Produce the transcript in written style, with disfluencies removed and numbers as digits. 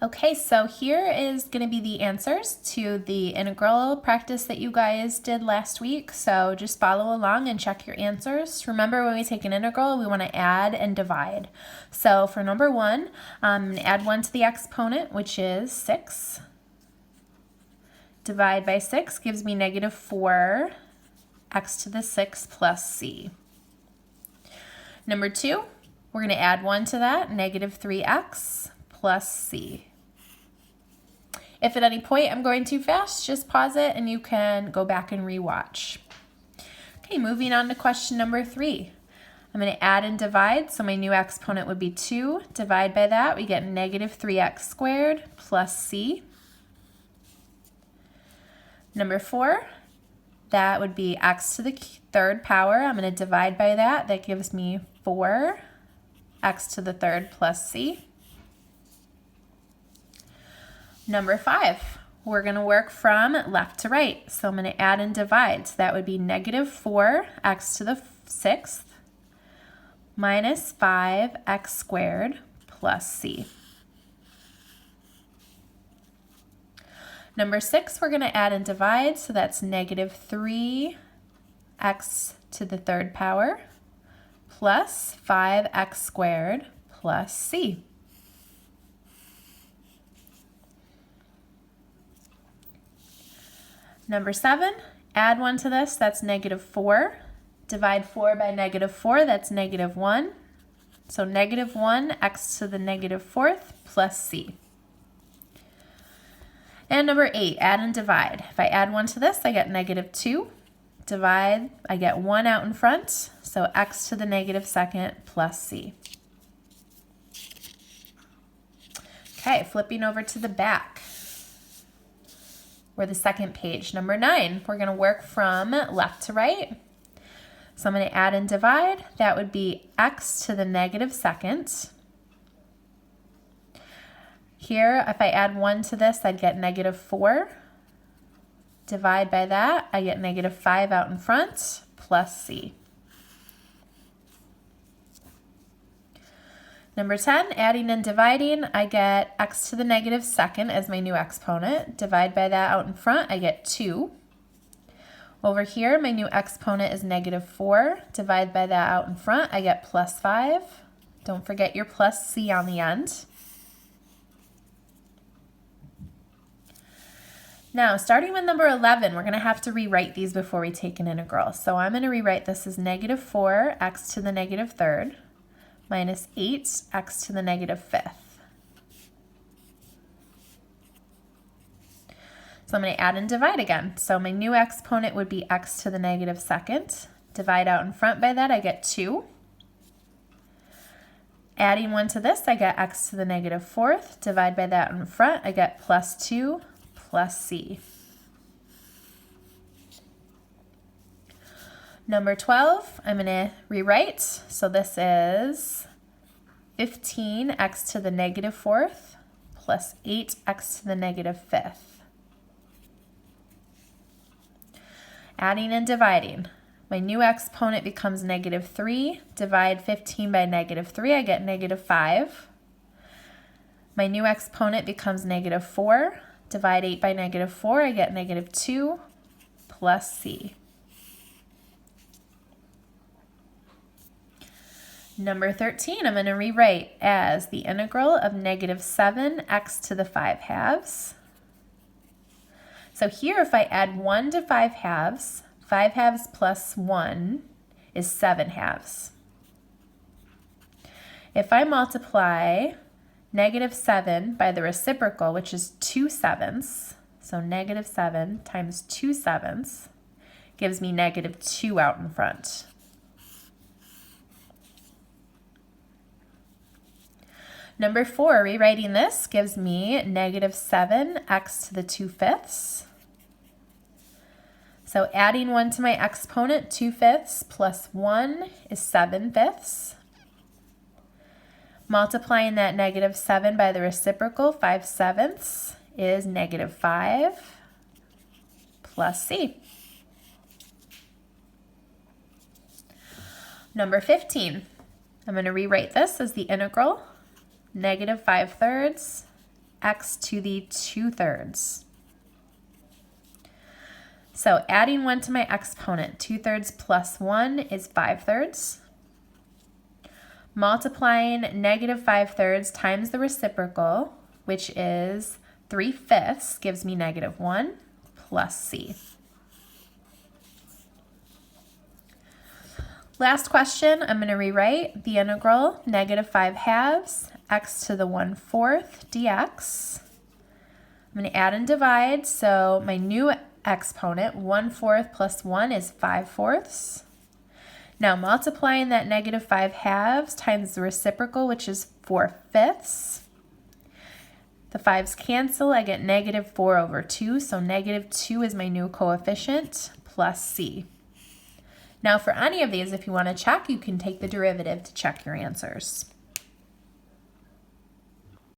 Okay, so here is going to be the answers to the integral practice that you guys did last week. So just follow along and check your answers. Remember, when we take an integral, we want to add and divide. So for number 1, I'm going to add 1 to the exponent, which is 6. Divide by 6 gives me negative 4 x to the 6 plus c. Number 2, we're going to add 1 to that, negative 3x plus c. If at any point I'm going too fast, just pause it and you can go back and rewatch. Okay, moving on to question number 3. I'm going to add and divide, so my new exponent would be 2. Divide by that, we get negative 3x squared plus c. Number 4, that would be x to the 3rd power. I'm going to divide by that. That gives me 4 x to the 3rd plus c. Number 5, we're going to work from left to right. So I'm going to add and divide. So that would be negative 4 x to the 6th minus 5 x squared plus c. Number 6, we're going to add and divide. So that's negative 3 x to the 3rd power plus 5x squared plus c. Number 7, add 1 to this, that's negative 4. Divide 4 by negative 4, that's negative 1. So negative 1 x to the negative 4th plus c. And number 8, add and divide. If I add 1 to this, I get negative 2. Divide, I get 1 out in front, so x to the negative 2nd plus c. Okay, flipping over to the back, or the second page, number 9, we're going to work from left to right. So I'm going to add and divide. That would be x to the negative 2nd. Here, if I add 1 to this, I'd get negative 4. Divide by that, I get negative 5 out in front, plus c. Number 10, adding and dividing, I get x to the negative 2nd as my new exponent. Divide by that out in front, I get 2. Over here, my new exponent is negative 4. Divide by that out in front, I get plus 5. Don't forget your plus c on the end. Now, starting with number 11, we're going to have to rewrite these before we take an integral. So I'm going to rewrite this as negative 4 x to the negative 3rd. Minus 8x to the negative 5th. So I'm going to add and divide again. So my new exponent would be x to the negative 2nd. Divide out in front by that, I get 2. Adding 1 to this, I get x to the negative 4th. Divide by that in front, I get plus 2 plus c. Number 12, I'm going to rewrite. So this is 15x to the negative 4th plus 8x to the negative 5th. Adding and dividing. My new exponent becomes negative 3. Divide 15 by negative 3, I get negative 5. My new exponent becomes negative 4. Divide 8 by negative 4, I get negative 2 plus c. Number 13, I'm going to rewrite as the integral of negative 7x to the 5 halves. So here, if I add 1 to 5 halves plus 1 is 7 halves. If I multiply negative 7 by the reciprocal, which is 2 sevenths, so negative 7 times 2 sevenths gives me negative 2 out in front. Number 4, rewriting this gives me negative 7x to the 2/5. So adding 1 to my exponent, 2/5 plus 1 is 7/5. Multiplying that negative 7 by the reciprocal, 5/7 is negative 5 plus c. Number 15, I'm going to rewrite this as the integral negative 5/3 x to the 2/3. So adding 1 to my exponent, 2/3 plus 1 is 5/3. Multiplying negative 5/3 times the reciprocal, which is 3/5, gives me negative 1 plus c. Last question, I'm going to rewrite the integral negative 5/2 x to the 1/4 dx. I'm going to add and divide, so my new exponent, 1/4 plus 1 is 5/4. Now multiplying that negative 5/2 times the reciprocal, which is 4/5. The 5's cancel, I get negative 4/2, so negative 2 is my new coefficient, plus c. Now for any of these, if you want to check, you can take the derivative to check your answers.